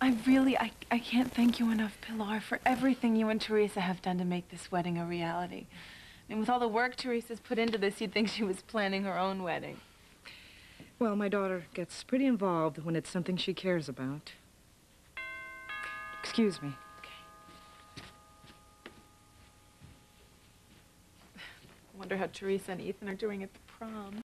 I can't thank you enough, Pilar, for everything you and Teresa have done to make this wedding a reality. I mean, with all the work Teresa's put into this, you'd think she was planning her own wedding. Well, my daughter gets pretty involved when it's something she cares about. Excuse me. I wonder how Teresa and Ethan are doing at the prom.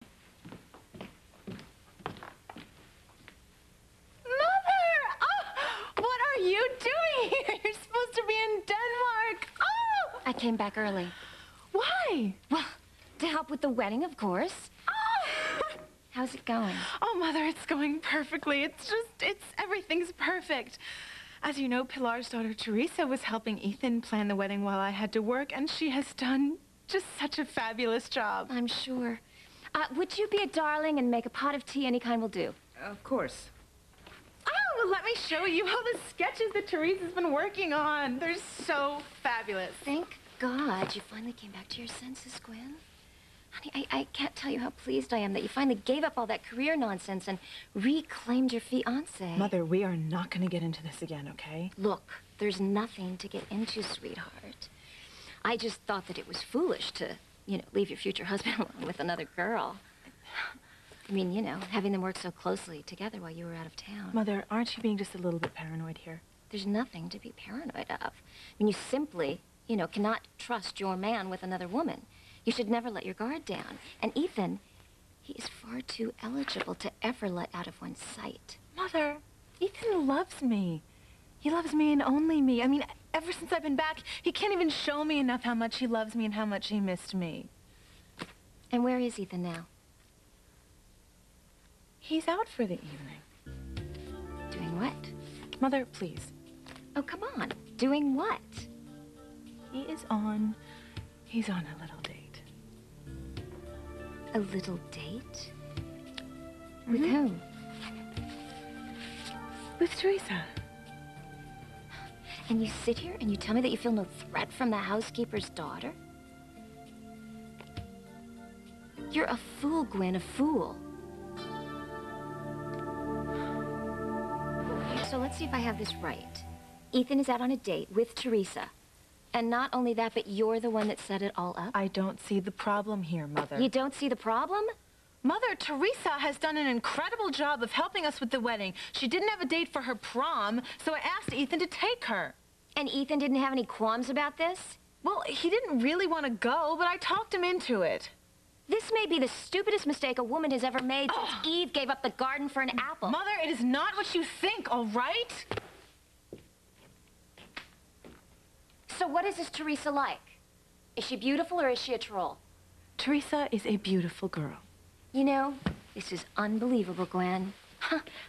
You doing here? You're supposed to be in Denmark. Oh! I came back early. Why? Well, to help with the wedding, of course. Oh! How's it going? Oh, Mother, it's going perfectly. Everything's perfect. As you know, Pilar's daughter, Teresa, was helping Ethan plan the wedding while I had to work, and she has done just such a fabulous job. I'm sure. Would you be a darling and make a pot of tea? Any kind will do. Of course. Oh, let me show you all the sketches that Teresa's been working on. They're so fabulous. Thank God you finally came back to your senses, Gwen. Honey, I can't tell you how pleased I am that you finally gave up all that career nonsense and reclaimed your fiancé. Mother, we are not going to get into this again, okay? Look, there's nothing to get into, sweetheart. I just thought that it was foolish to, leave your future husband alone with another girl. I mean, having them work so closely together while you were out of town. Mother, aren't you being just a little bit paranoid here? There's nothing to be paranoid of. I mean, you simply, cannot trust your man with another woman. You should never let your guard down. And Ethan, he is far too eligible to ever let out of one's sight. Mother, Ethan loves me. He loves me and only me. I mean, ever since I've been back, he can't even show me enough how much he loves me and how much he missed me. And where is Ethan now? He's out for the evening. Doing what? Mother, please. Oh, come on. Doing what? He's on a little date. A little date? With whom? With Teresa. And you sit here and you tell me that you feel no threat from the housekeeper's daughter? You're a fool, Gwen, a fool. So let's see if I have this right. Ethan is out on a date with Teresa. And not only that, but you're the one that set it all up? I don't see the problem here, Mother. You don't see the problem? Mother, Teresa has done an incredible job of helping us with the wedding. She didn't have a date for her prom, so I asked Ethan to take her. And Ethan didn't have any qualms about this? Well, he didn't really want to go, but I talked him into it. This may be the stupidest mistake a woman has ever made since Eve gave up the garden for an apple. Mother, it is not what you think, all right? So what is this Teresa like? Is she beautiful or is she a troll? Teresa is a beautiful girl. This is unbelievable, Gwen.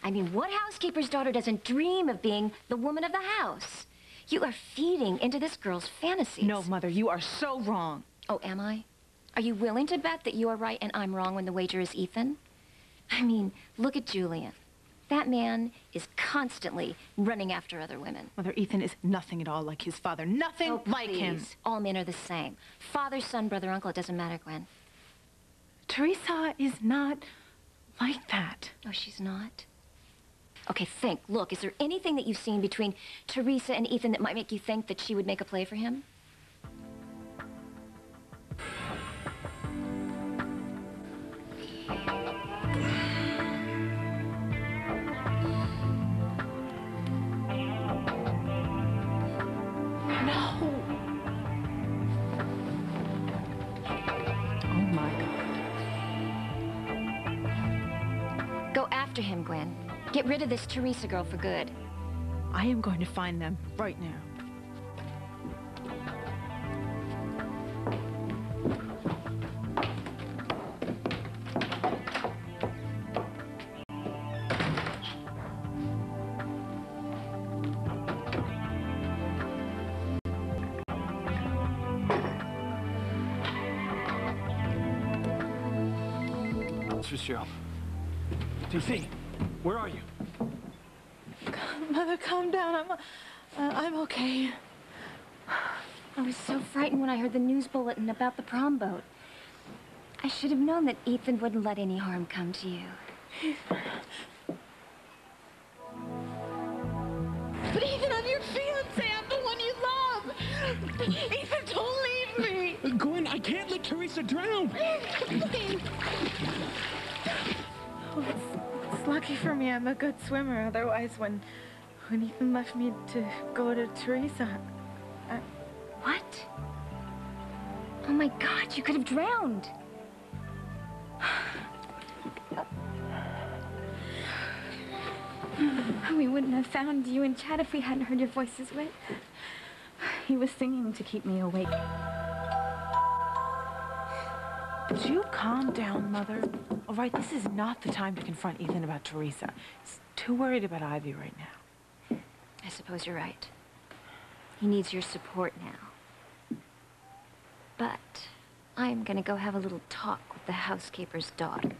I mean, what housekeeper's daughter doesn't dream of being the woman of the house? You are feeding into this girl's fantasies. No, Mother, you are so wrong. Oh, am I? Are you willing to bet that you are right and I'm wrong when the wager is Ethan? I mean, look at Julian. That man is constantly running after other women. Mother, Ethan is nothing at all like his father. Nothing like him. All men are the same. Father, son, brother, uncle, it doesn't matter, Gwen. Teresa is not like that. Oh, she's not? Okay, think. Look, is there anything that you've seen between Teresa and Ethan that might make you think that she would make a play for him? After him, Gwen. Get rid of this Teresa girl for good. I am going to find them right now. It's Fitzgerald. DC, where are you? Mother, calm down. I'm okay. I was so frightened when I heard the news bulletin about the prom boat. I should have known that Ethan wouldn't let any harm come to you. Ethan, don't leave me! Gwen, I can't let Teresa drown! It's lucky for me I'm a good swimmer. Otherwise, when Ethan left me to go to Teresa, What? Oh my God, you could have drowned. We wouldn't have found you and Chad if we hadn't heard your voices, Whit. He was singing to keep me awake. Would you calm down, Mother? All right, this is not the time to confront Ethan about Teresa. He's too worried about Ivy right now. I suppose you're right. He needs your support now. But I'm gonna go have a little talk with the housekeeper's daughter.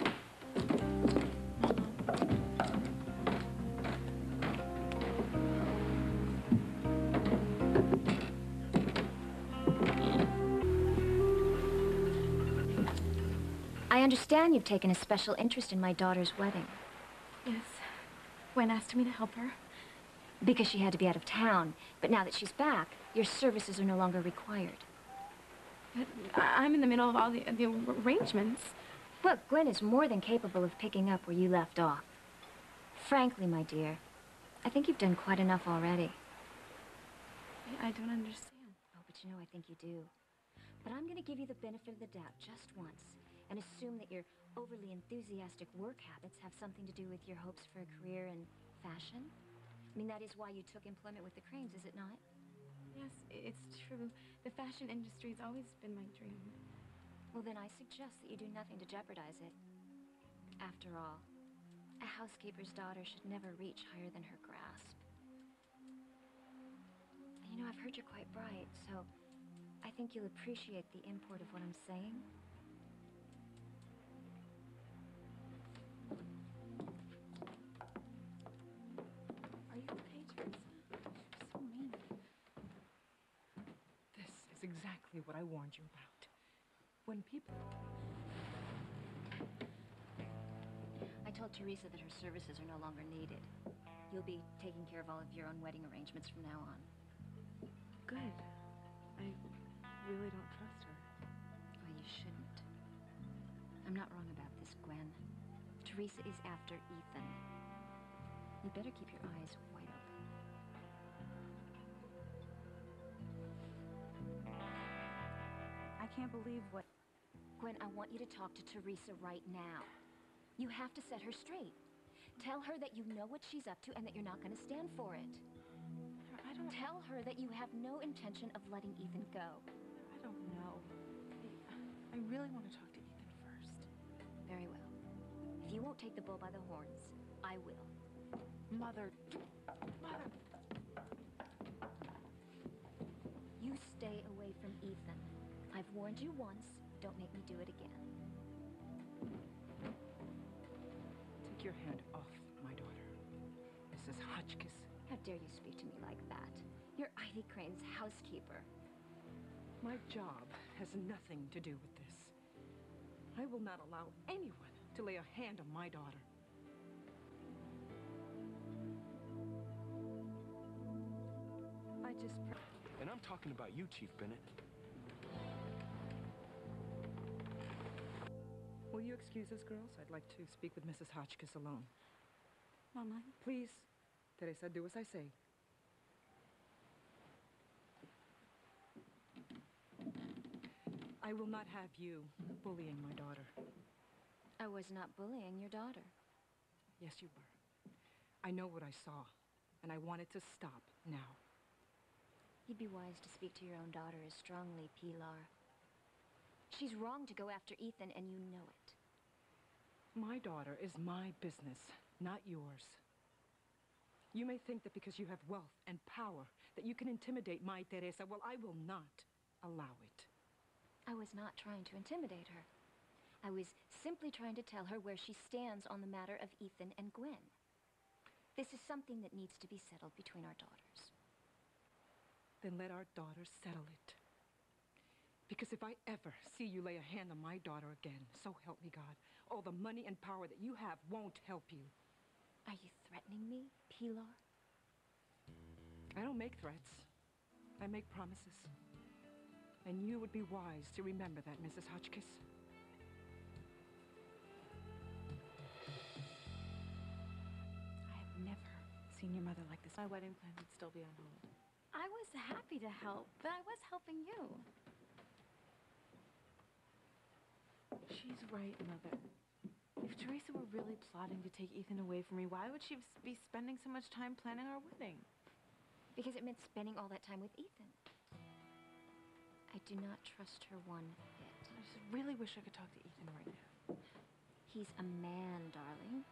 I understand you've taken a special interest in my daughter's wedding. Yes. Gwen asked me to help her. Because she had to be out of town. But now that she's back, your services are no longer required. But I'm in the middle of all the arrangements. Look, Gwen is more than capable of picking up where you left off. Frankly, my dear, I think you've done quite enough already. I don't understand. Oh, but you know, I think you do. But I'm going to give you the benefit of the doubt just once and assume that your overly enthusiastic work habits have something to do with your hopes for a career in fashion. I mean, that is why you took employment with the Cranes, is it not? Yes, it's true. The fashion industry has always been my dream. Well, then I suggest that you do nothing to jeopardize it. After all, a housekeeper's daughter should never reach higher than her grasp. And you know, I've heard you're quite bright, so I think you'll appreciate the import of what I'm saying. Are you okay, Teresa? You're so mean. This is exactly what I warned you about. When people... I told Teresa that her services are no longer needed. You'll be taking care of all of your own wedding arrangements from now on. Good. I really don't trust her. Well, you shouldn't. I'm not wrong about this, Gwen. Teresa is after Ethan. You better keep your eyes wide open. I can't believe what... Gwen, I want you to talk to Teresa right now. You have to set her straight. Tell her that you know what she's up to and that you're not going to stand for it. I don't... Tell her that you have no intention of letting Ethan go. I don't know. I really want to talk to Ethan first. Very well. If you won't take the bull by the horns, I will. Mother... Mother... You stay away from Ethan. I've warned you once. Don't make me do it again. Take your hand off my daughter, Mrs. Hotchkiss. How dare you speak to me like that? You're Ivy Crane's housekeeper. My job has nothing to do with this. I will not allow anyone to lay a hand on my daughter. I just... And I'm talking about you, Chief Bennett. Will you excuse us, girls? I'd like to speak with Mrs. Hotchkiss alone. Mama? Please, Teresa, do as I say. I will not have you bullying my daughter. I was not bullying your daughter. Yes, you were. I know what I saw, and I want it to stop now. You'd be wise to speak to your own daughter as strongly, Pilar. She's wrong to go after Ethan, and you know it. My daughter is my business, not yours. You may think that because you have wealth and power that you can intimidate my Teresa. Well, I will not allow it. I was not trying to intimidate her. I was simply trying to tell her where she stands on the matter of Ethan and Gwen. This is something that needs to be settled between our daughters. Then let our daughters settle it. Because if I ever see you lay a hand on my daughter again, so help me God, all the money and power that you have won't help you. Are you threatening me, Pilar? I don't make threats. I make promises. And you would be wise to remember that, Mrs. Hotchkiss. I have never seen your mother like this. My wedding plan would still be on hold. I was happy to help, but I was helping you. She's right, Mother. If Teresa were really plotting to take Ethan away from me, why would she be spending so much time planning our wedding? Because it meant spending all that time with Ethan. I do not trust her one bit. I just really wish I could talk to Ethan right now. He's a man, darling.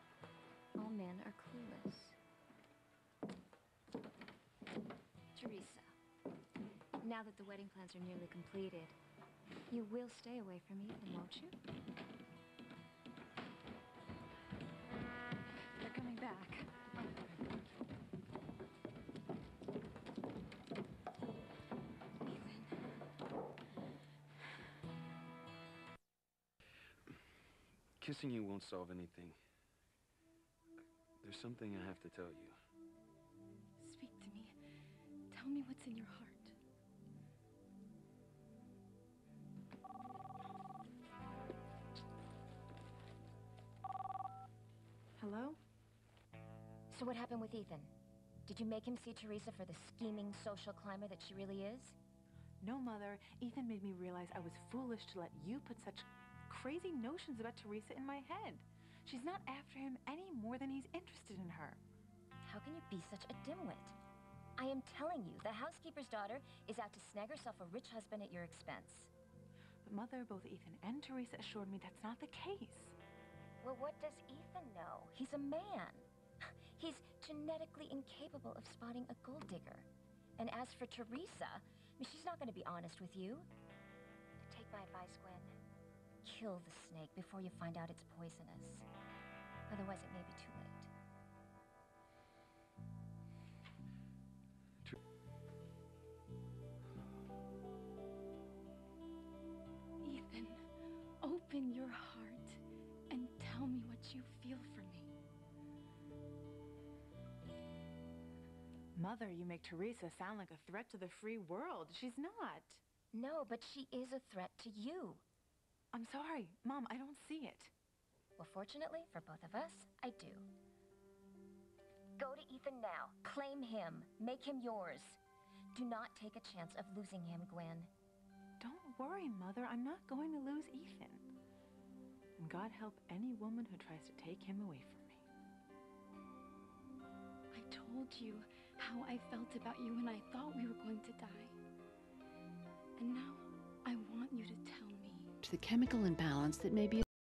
All men are clueless. Teresa, now that the wedding plans are nearly completed, you will stay away from Ethan, won't you? They're coming back. Ethan. Kissing you won't solve anything. There's something I have to tell you. Speak to me. Tell me what's in your heart. Hello? So what happened with Ethan? Did you make him see Teresa for the scheming social climber that she really is? No, Mother. Ethan made me realize I was foolish to let you put such crazy notions about Teresa in my head. She's not after him any more than he's interested in her. How can you be such a dimwit? I am telling you, the housekeeper's daughter is out to snag herself a rich husband at your expense. But Mother, both Ethan and Teresa assured me that's not the case. Well, what does Ethan know? He's a man. He's genetically incapable of spotting a gold digger. And as for Teresa, I mean, she's not going to be honest with you. Take my advice, Gwen. Kill the snake before you find out it's poisonous. Otherwise, it may be too late. Ethan, open your heart and tell me what you feel for me. Mother, you make Teresa sound like a threat to the free world. She's not. No, but she is a threat to you. I'm sorry. Mom, I don't see it. Well, fortunately for both of us, I do. Go to Ethan now. Claim him. Make him yours. Do not take a chance of losing him, Gwen. Don't worry, Mother. I'm not going to lose Ethan. And God help any woman who tries to take him away from me. I told you how I felt about you when I thought we were going to die. And now I want you to tell me. The chemical imbalance that may be